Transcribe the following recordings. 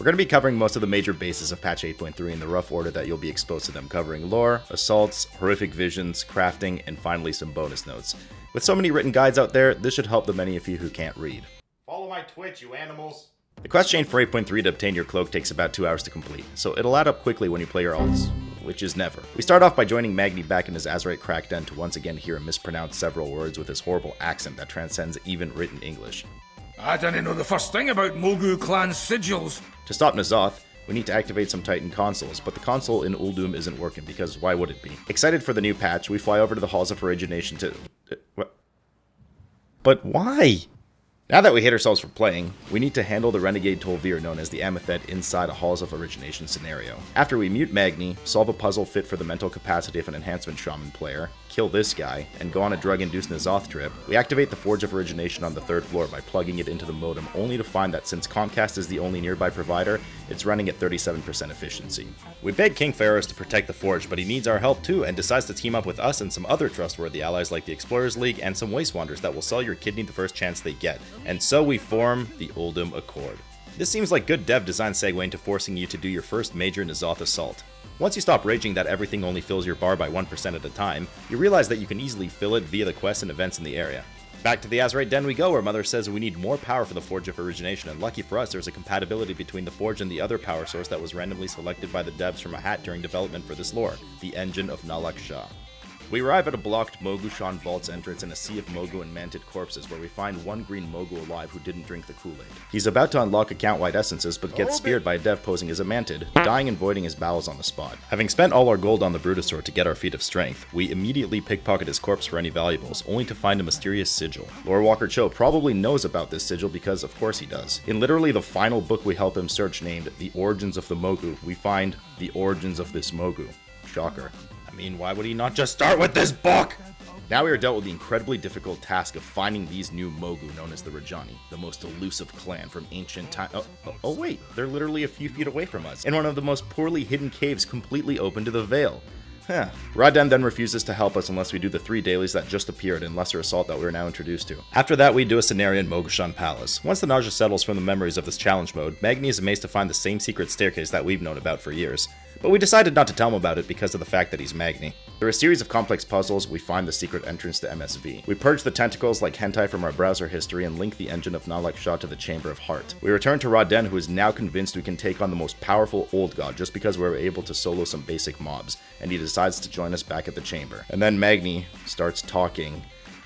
We're going to be covering most of the major bases of patch 8.3 in the rough order that you'll be exposed to them, covering lore, assaults, horrific visions, crafting, and finally some bonus notes. With so many written guides out there, this should help the many of you who can't read. Follow my Twitch, you animals! The quest chain for 8.3 to obtain your cloak takes about 2 hours to complete, so it'll add up quickly when you play your alts, which is never. We start off by joining Magni back in his Azerite crack den to once again hear him mispronounce several words with his horrible accent that transcends even written English. I didn't know the first thing about Mogu clan sigils. To stop Ny'alotha, we need to activate some Titan consoles, but the console in Uldum isn't working because why would it be? Excited for the new patch, we fly over to the Halls of Origination to... what? But why? Now that we hate ourselves for playing, we need to handle the Renegade Tol'vir known as the Amethet inside a Halls of Origination scenario. After we mute Magni, solve a puzzle fit for the mental capacity of an Enhancement Shaman player, kill this guy, and go on a drug-induced Ny'alotha trip, we activate the Forge of Origination on the 3rd floor by plugging it into the modem, only to find that since Comcast is the only nearby provider, it's running at 37% efficiency. We beg King Pharos to protect the Forge, but he needs our help too, and decides to team up with us and some other trustworthy allies like the Explorers League and some Waste Wanderers that will sell your kidney the first chance they get. And so we form the Uldum Accord. This seems like good dev design segue into forcing you to do your first major Ny'alotha assault. Once you stop raging that everything only fills your bar by 1% at a time, you realize that you can easily fill it via the quests and events in the area. Back to the Azerite Den we go, where Mother says we need more power for the Forge of Origination, and lucky for us there's a compatibility between the Forge and the other power source that was randomly selected by the devs from a hat during development for this lore, the Engine of Ny'alotha. We arrive at a blocked Mogu Shan Vault's entrance in a sea of Mogu and manted corpses where we find one green Mogu alive who didn't drink the Kool-Aid. He's about to unlock account-wide essences but gets speared by a dev posing as a mantid, dying and voiding his bowels on the spot. Having spent all our gold on the Brutosaur to get our feat of strength, we immediately pickpocket his corpse for any valuables, only to find a mysterious sigil. Lore Walker Cho probably knows about this sigil because of course he does. In literally the final book we help him search named The Origins of the Mogu, we find the origins of this Mogu. Shocker. I mean, why would he not just start with this book? Now we are dealt with the incredibly difficult task of finding these new Mogu known as the Rajani, the most elusive clan from ancient time. Oh wait, they're literally a few feet away from us, in one of the most poorly hidden caves completely open to the Veil. Ra-Den then refuses to help us unless we do the 3 dailies that just appeared in Lesser Assault that we are now introduced to. After that, we do a scenario in Mogu Shan Palace. Once the nausea settles from the memories of this challenge mode, Magni is amazed to find the same secret staircase that we've known about for years. But we decided not to tell him about it because of the fact that he's Magni. Through a series of complex puzzles, we find the secret entrance to MSV. We purge the tentacles like hentai from our browser history and link the engine of Ny'alotha to the Chamber of Heart. We return to Ra-Den, who is now convinced we can take on the most powerful old god just because we were able to solo some basic mobs, and he decides to join us back at the chamber. And then Magni starts talking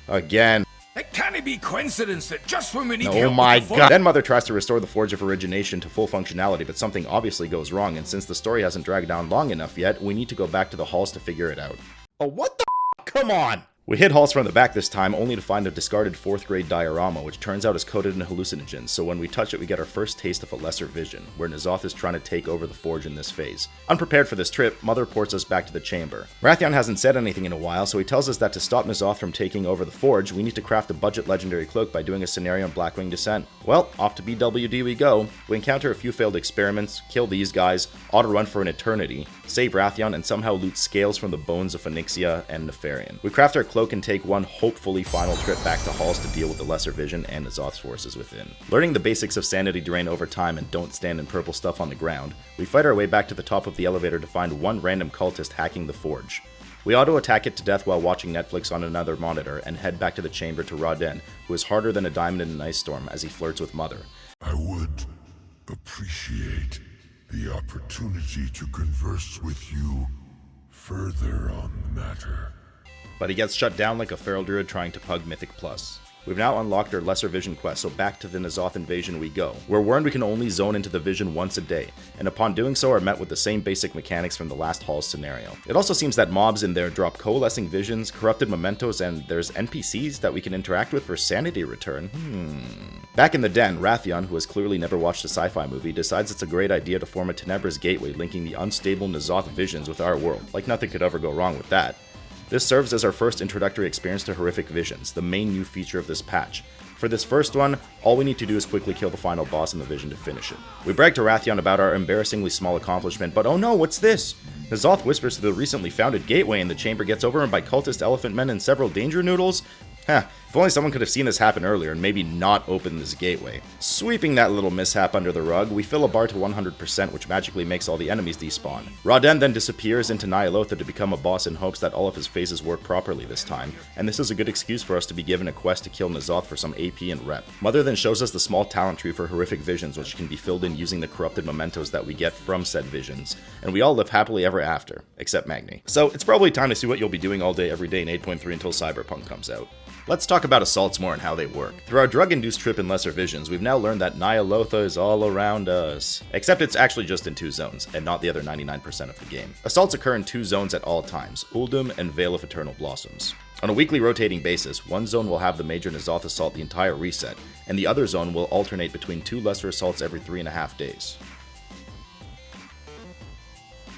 again. It can't be coincidence that just when we need help. Oh my god. Then Mother tries to restore the Forge of Origination to full functionality, but something obviously goes wrong, and since the story hasn't dragged on long enough yet, we need to go back to the halls to figure it out. Oh, what the f***? Come on! We hit halls from the back this time, only to find a discarded 4th grade diorama, which turns out is coated in hallucinogens, so when we touch it we get our first taste of a lesser vision, where Ny'alotha is trying to take over the Forge in this phase. Unprepared for this trip, Mother ports us back to the chamber. Wrathion hasn't said anything in a while, so he tells us that to stop Ny'alotha from taking over the Forge, we need to craft a budget legendary cloak by doing a scenario on Blackwing Descent. Well, off to BWD we go. We encounter a few failed experiments, kill these guys, auto-run for an eternity, save Wrathion, and somehow loot scales from the bones of Onyxia and Nefarian. We craft our cloak and take one hopefully final trip back to halls to deal with the lesser vision and Ny'alotha's forces within. Learning the basics of sanity drain over time and don't stand in purple stuff on the ground, we fight our way back to the top of the elevator to find one random cultist hacking the Forge. We auto-attack it to death while watching Netflix on another monitor and head back to the chamber to Ra-Den, who is harder than a diamond in an ice storm as he flirts with Mother. I would appreciate the opportunity to converse with you further on the matter. But he gets shut down like a feral druid trying to pug Mythic Plus. We've now unlocked our Lesser Vision quest, so back to the Ny'alotha invasion we go. We're warned we can only zone into the vision once a day, and upon doing so are met with the same basic mechanics from the last Halls scenario. It also seems that mobs in there drop Coalescing Visions, corrupted mementos, and there's NPCs that we can interact with for sanity return. Back in the den, Wrathion, who has clearly never watched a sci-fi movie, decides it's a great idea to form a Tenebra's gateway linking the unstable Ny'alotha visions with our world. Like nothing could ever go wrong with that. This serves as our first introductory experience to Horrific Visions, the main new feature of this patch. For this first one, all we need to do is quickly kill the final boss in the vision to finish it. We brag to Wrathion about our embarrassingly small accomplishment, but oh no, what's this? Ny'alotha whispers to the recently founded gateway and the chamber gets overrun by cultist elephant men and several danger noodles? If only someone could have seen this happen earlier and maybe not opened this gateway. Sweeping that little mishap under the rug, we fill a bar to 100%, which magically makes all the enemies despawn. Rauden then disappears into Ny'alotha to become a boss in hopes that all of his phases work properly this time, and this is a good excuse for us to be given a quest to kill Ny'alotha for some AP and rep. Mother then shows us the small talent tree for horrific visions, which can be filled in using the corrupted mementos that we get from said visions, and we all live happily ever after, except Magni. So it's probably time to see what you'll be doing all day every day in 8.3 until Cyberpunk comes out. Let's talk about assaults more and how they work. Through our drug-induced trip in Lesser Visions, we've now learned that Ny'alotha is all around us. Except it's actually just in 2 zones, and not the other 99% of the game. Assaults occur in 2 zones at all times, Uldum and Vale of Eternal Blossoms. On a weekly rotating basis, one zone will have the major Ny'alotha assault the entire reset, and the other zone will alternate between 2 lesser assaults every 3.5 days.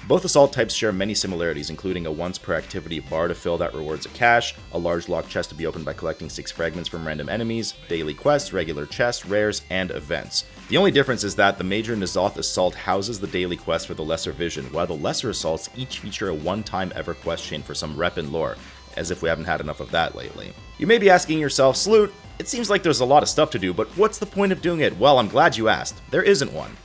Both assault types share many similarities, including a once per activity bar to fill that rewards a cache, a large locked chest to be opened by collecting 6 fragments from random enemies, daily quests, regular chests, rares, and events. The only difference is that the major Ny'alotha assault houses the daily quest for the lesser vision, while the lesser assaults each feature a one-time ever quest chain for some rep and lore, as if we haven't had enough of that lately. You may be asking yourself, Sloot, it seems like there's a lot of stuff to do, but what's the point of doing it? Well, I'm glad you asked. There isn't one.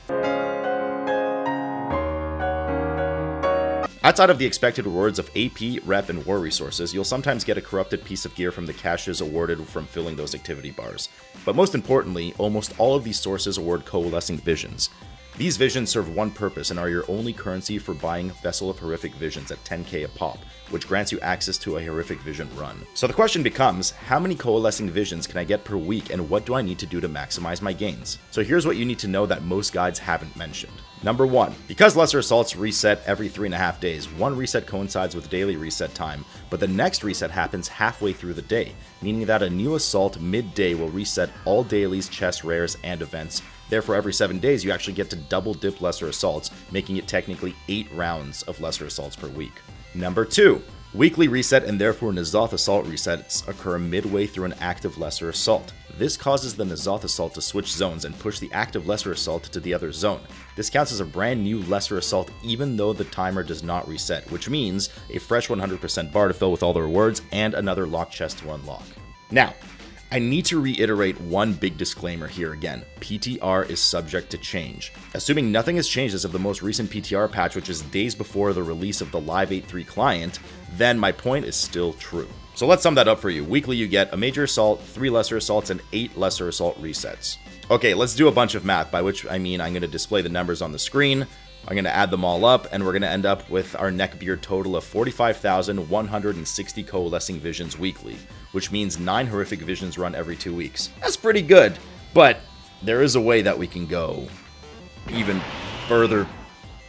Outside of the expected rewards of AP, rep, and war resources, you'll sometimes get a corrupted piece of gear from the caches awarded from filling those activity bars. But most importantly, almost all of these sources award Coalescing Visions. These visions serve one purpose and are your only currency for buying Vessel of Horrific Visions at 10k a pop, which grants you access to a Horrific Vision run. So the question becomes, how many Coalescing Visions can I get per week, and what do I need to do to maximize my gains? So here's what you need to know that most guides haven't mentioned. Number 1. Because lesser assaults reset every 3.5 days, one reset coincides with daily reset time, but the next reset happens halfway through the day, meaning that a new assault midday will reset all dailies, chests, rares, and events. Therefore, every 7 days, you actually get to double dip lesser assaults, making it technically 8 rounds of lesser assaults per week. Number 2. Weekly reset and therefore Ny'alotha assault resets occur midway through an active lesser assault. This causes the Ny'alotha assault to switch zones and push the active lesser assault to the other zone. This counts as a brand new lesser assault even though the timer does not reset, which means a fresh 100% bar to fill with all the rewards and another locked chest to unlock. Now, I need to reiterate one big disclaimer here again. PTR is subject to change. Assuming nothing has changed as of the most recent PTR patch, which is days before the release of the Live 8.3 client, then my point is still true. So let's sum that up for you. Weekly you get a major assault, 3 lesser assaults, and 8 lesser assault resets. Okay, let's do a bunch of math, by which I mean I'm going to display the numbers on the screen, I'm going to add them all up, and we're going to end up with our neckbeard total of 45,160 Coalescing Visions weekly, which means 9 Horrific Visions run every 2 weeks. That's pretty good, but there is a way that we can go even further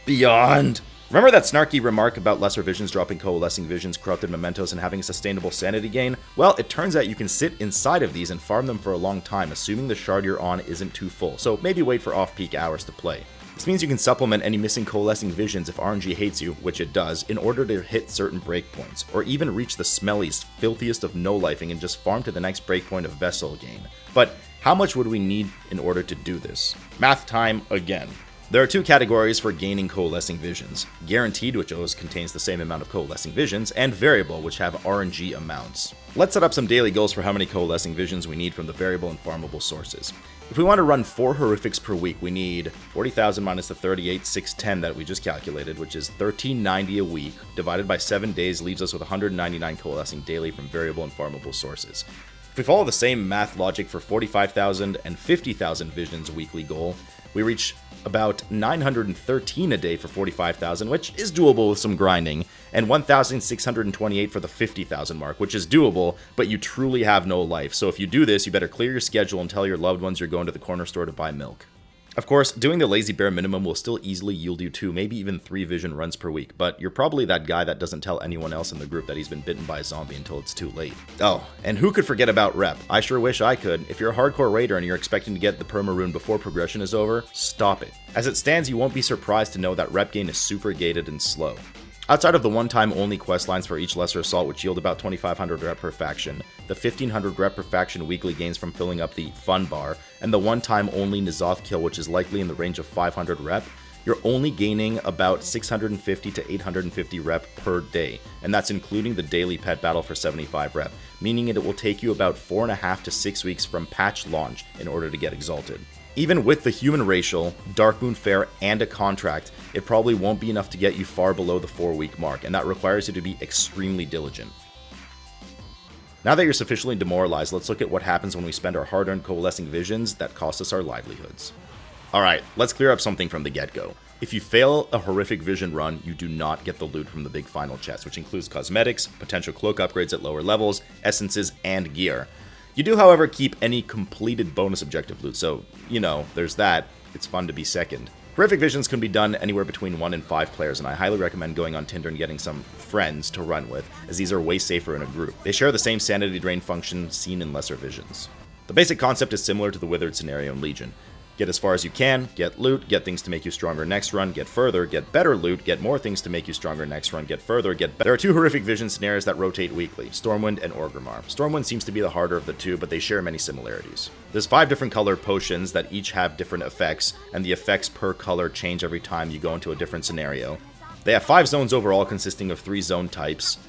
beyond. Remember that snarky remark about lesser visions dropping Coalescing Visions, corrupted mementos, and having a sustainable sanity gain? Well, it turns out you can sit inside of these and farm them for a long time, assuming the shard you're on isn't too full, so maybe wait for off-peak hours to play. This means you can supplement any missing Coalescing Visions if RNG hates you, which it does, in order to hit certain breakpoints, or even reach the smelliest, filthiest of no-lifing and just farm to the next breakpoint of Vessel gain. But how much would we need in order to do this? Math time again. There are 2 categories for gaining Coalescing Visions. Guaranteed, which always contains the same amount of Coalescing Visions, and Variable, which have RNG amounts. Let's set up some daily goals for how many Coalescing Visions we need from the variable and farmable sources. If we want to run 4 Horrifics per week, we need 40,000 minus the 38,610 that we just calculated, which is 1,390 a week, divided by 7 days leaves us with 199 Coalescing daily from variable and farmable sources. If we follow the same math logic for 45,000 and 50,000 Visions weekly goal, we reach about 913 a day for 45,000, which is doable with some grinding, and 1,628 for the 50,000 mark, which is doable, but you truly have no life. So if you do this, you better clear your schedule and tell your loved ones you're going to the corner store to buy milk. Of course, doing the lazy bare minimum will still easily yield you 2, maybe even 3 vision runs per week, but you're probably that guy that doesn't tell anyone else in the group that he's been bitten by a zombie until it's too late. Oh, and who could forget about rep? I sure wish I could. If you're a hardcore raider and you're expecting to get the perma rune before progression is over, stop it. As it stands, you won't be surprised to know that rep gain is super gated and slow. Outside of the one-time only questlines for each lesser assault, which yield about 2,500 rep per faction, the 1,500 rep per faction weekly gains from filling up the fun bar, and the one-time only Ny'alotha kill, which is likely in the range of 500 rep, you're only gaining about 650 to 850 rep per day, and that's including the daily pet battle for 75 rep, meaning it will take you about 4.5 to 6 weeks from patch launch in order to get exalted. Even with the human racial, Dark Moon Fair, and a contract, it probably won't be enough to get you far below the 4-week mark, and that requires you to be extremely diligent. Now that you're sufficiently demoralized, let's look at what happens when we spend our hard-earned Coalescing Visions that cost us our livelihoods. Alright, let's clear up something from the get-go. If you fail a horrific vision run, you do not get the loot from the big final chest, which includes cosmetics, potential cloak upgrades at lower levels, essences, and gear. You do, however, keep any completed bonus objective loot, so, you know, there's that. It's fun to be second. Horrific Visions can be done anywhere between 1 and 5 players, and I highly recommend going on Tinder and getting some friends to run with, as these are way safer in a group. They share the same sanity drain function seen in lesser visions. The basic concept is similar to the Withered scenario in Legion. Get as far as you can, get loot, get things to make you stronger next run, get further, get better loot, get more things to make you stronger next run, get further, get better. There are 2 Horrific Vision scenarios that rotate weekly, Stormwind and Orgrimmar. Stormwind seems to be the harder of the 2, but they share many similarities. There's 5 different color potions that each have different effects, and the effects per color change every time you go into a different scenario. They have 5 zones overall consisting of 3 zone types,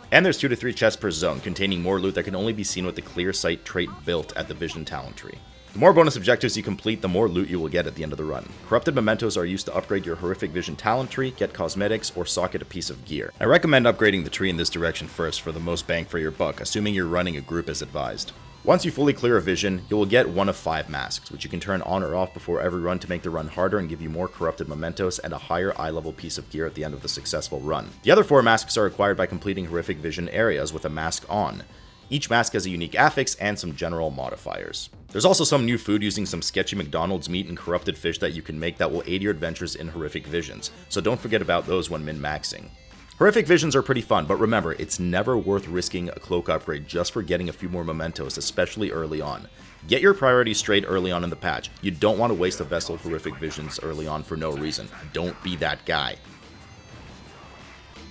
and there's 2 to 3 chests per zone, containing more loot that can only be seen with the Clear Sight trait built at the Vision talent tree. The more bonus objectives you complete, the more loot you will get at the end of the run. Corrupted mementos are used to upgrade your Horrific Vision talent tree, get cosmetics, or socket a piece of gear. I recommend upgrading the tree in this direction first for the most bang for your buck, assuming you're running a group as advised. Once you fully clear a vision, you will get 1 of 5 masks, which you can turn on or off before every run to make the run harder and give you more corrupted mementos and a higher eye level piece of gear at the end of the successful run. The other 4 masks are acquired by completing Horrific Vision areas with a mask on. Each mask has a unique affix and some general modifiers. There's also some new food using some sketchy McDonald's meat and corrupted fish that you can make that will aid your adventures in Horrific Visions, so don't forget about those when min-maxing. Horrific Visions are pretty fun, but remember, it's never worth risking a cloak upgrade just for getting a few more mementos, especially early on. Get your priorities straight early on in the patch. You don't want to waste a Vessel Horrific Visions early on for no reason. Don't be that guy.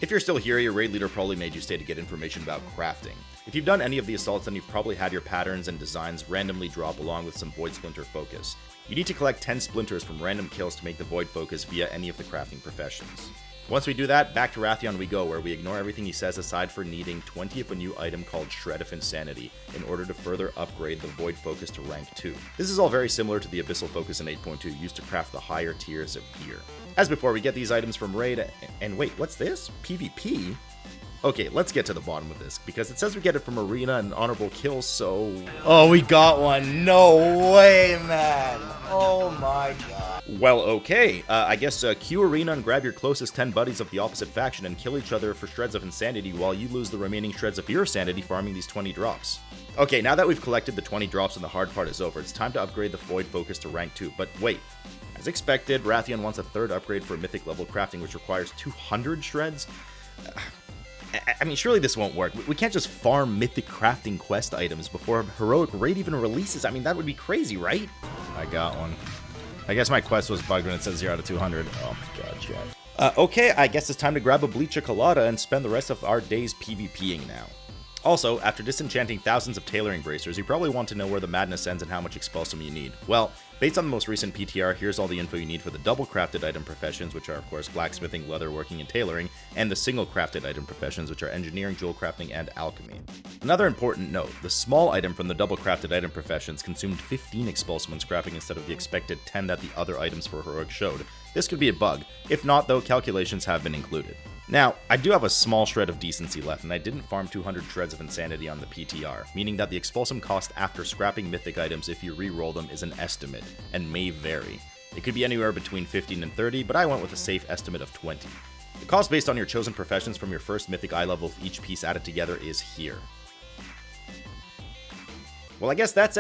If you're still here, your raid leader probably made you stay to get information about crafting. If you've done any of the assaults, then you've probably had your patterns and designs randomly drop along with some Void Splinter focus. You need to collect 10 splinters from random kills to make the Void focus via any of the crafting professions. Once we do that, back to Wrathion we go, where we ignore everything he says aside for needing 20 of a new item called Shred of Insanity in order to further upgrade the Void focus to rank 2. This is all very similar to the Abyssal focus in 8.2 used to craft the higher tiers of gear. As before, we get these items from raid, and wait, what's this? PvP? Okay, let's get to the bottom of this, because it says we get it from arena and honorable kills, so... Oh, we got one! No way, man! Oh my god. Well, okay. I guess queue arena and grab your closest 10 buddies of the opposite faction and kill each other for shreds of insanity while you lose the remaining shreds of your sanity farming these 20 drops. Okay, now that we've collected the 20 drops and the hard part is over, it's time to upgrade the Void focus to rank 2, but wait. As expected, Wrathion wants a 3rd upgrade for mythic level crafting, which requires 200 shreds? I mean, surely this won't work. We can't just farm mythic crafting quest items before a heroic raid even releases. I mean, that would be crazy, right? I got one. I guess my quest was bugged when it says 0 out of 200. Oh my god, chat. Okay, I guess it's time to grab a Bleach Ny'alotha and spend the rest of our days PvPing now. Also, after disenchanting thousands of tailoring bracers, you probably want to know where the madness ends and how much expulsum you need. Well, based on the most recent PTR, here's all the info you need for the double crafted item professions, which are of course blacksmithing, leatherworking, and tailoring, and the single crafted item professions, which are engineering, jewel crafting, and alchemy. Another important note, the small item from the double crafted item professions consumed 15 expulsum when scrapping instead of the expected 10 that the other items for heroic showed. This could be a bug. If not, though, calculations have been included. Now, I do have a small shred of decency left, and I didn't farm 200 shreds of insanity on the PTR, meaning that the expulsum cost after scrapping mythic items if you re-roll them is an estimate, and may vary. It could be anywhere between 15 and 30, but I went with a safe estimate of 20. The cost based on your chosen professions from your first mythic eye level with each piece added together is here. Well, I guess that's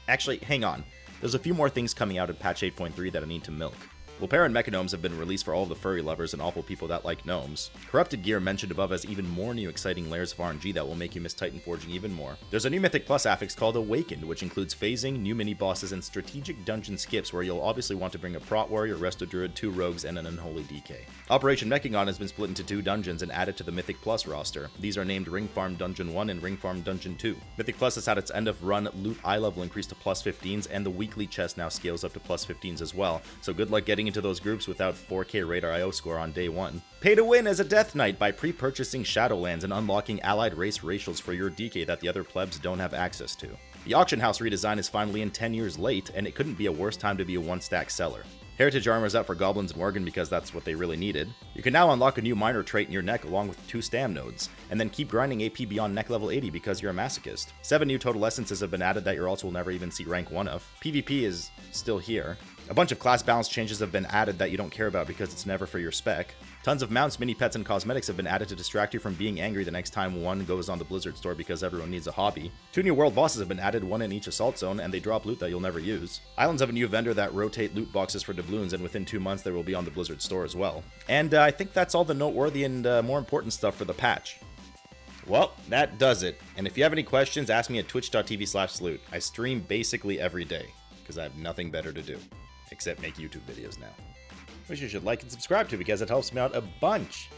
Actually, hang on. There's a few more things coming out in patch 8.3 that I need to milk. Vulpera and Mechagnomes have been released for all of the furry lovers and awful people that like gnomes. Corrupted Gear mentioned above has even more new exciting layers of RNG that will make you miss Titan Forging even more. There's a new Mythic Plus affix called Awakened, which includes phasing, new mini-bosses, and strategic dungeon skips where you'll obviously want to bring a Prot Warrior, Resto Druid, 2 Rogues, and an Unholy DK. Operation Mechagon has been split into 2 dungeons and added to the Mythic Plus roster. These are named Ring Farm Dungeon 1 and Ring Farm Dungeon 2. Mythic Plus has had its end of run loot eye level increased to plus 15s, and the weekly chest now scales up to plus 15s as well, so good luck getting into into those groups without 4K Radar IO score on day 1. Pay to win as a Death Knight by pre-purchasing Shadowlands and unlocking allied race racials for your DK that the other plebs don't have access to. The auction house redesign is finally in 10 years late, and it couldn't be a worse time to be a 1-stack seller. Heritage armor is up for Goblins and Worgen because that's what they really needed. You can now unlock a new minor trait in your neck along with 2 stam nodes, and then keep grinding AP beyond neck level 80 because you're a masochist. 7 new total essences have been added that your ults will never even see rank 1 of. PvP is still here. A bunch of class balance changes have been added that you don't care about because it's never for your spec. Tons of mounts, mini pets, and cosmetics have been added to distract you from being angry the next time one goes on the Blizzard store because everyone needs a hobby. 2 new world bosses have been added, 1 in each assault zone, and they drop loot that you'll never use. Islands have a new vendor that rotate loot boxes for doubloons, and within 2 months they will be on the Blizzard store as well. And I think that's all the noteworthy and more important stuff for the patch. Well, that does it. And if you have any questions, ask me at twitch.tv/sloot. I stream basically every day, because I have nothing better to do. Except make YouTube videos now. Which you should like and subscribe to because it helps me out a bunch.